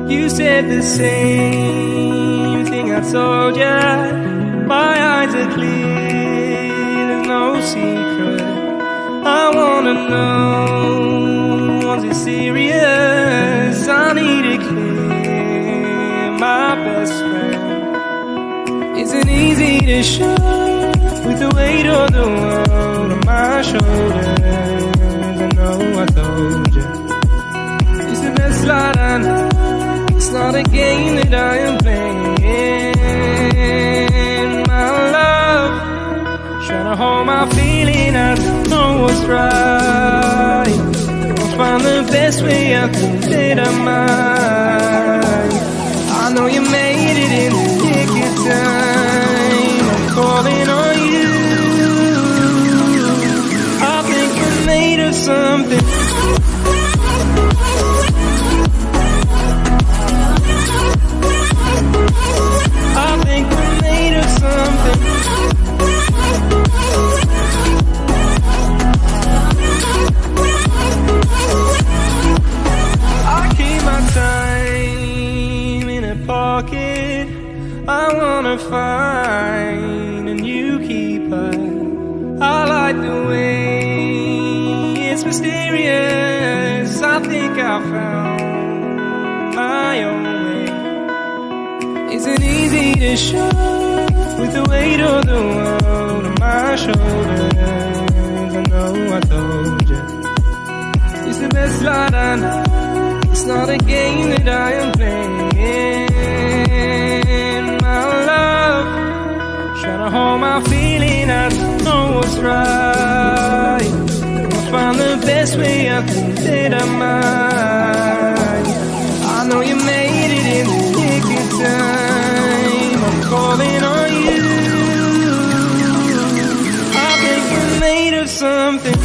You said the same thing I told ya. My eyes are clear, there's no secret. I wanna know, was it serious? I need it clear, my best friend. Isn't easy to show with the weight of the world on my shoulders. I know I told you, it's the best light I know. It's not a game that I am playing. My love, trying to hold my feeling, I don't know what's right. I'll find the best way, I think that I might. I know you made it in the nick of time. I'm calling on you. I think we're made of something. I think we're made of something. I keep my time in a pocket. I wanna find a new keeper. I like the way it's mysterious. I think I found my own way. Isn't easy to show with the weight of the world on my shoulders. I know I told you, it's the best light I know. It's not a game that I am playing. My love, trying to hold my feeling, I don't know what's right. I'll find the best way, I think that I might. I know you made it in the nick of time. I'm calling on you. I think we're made of something.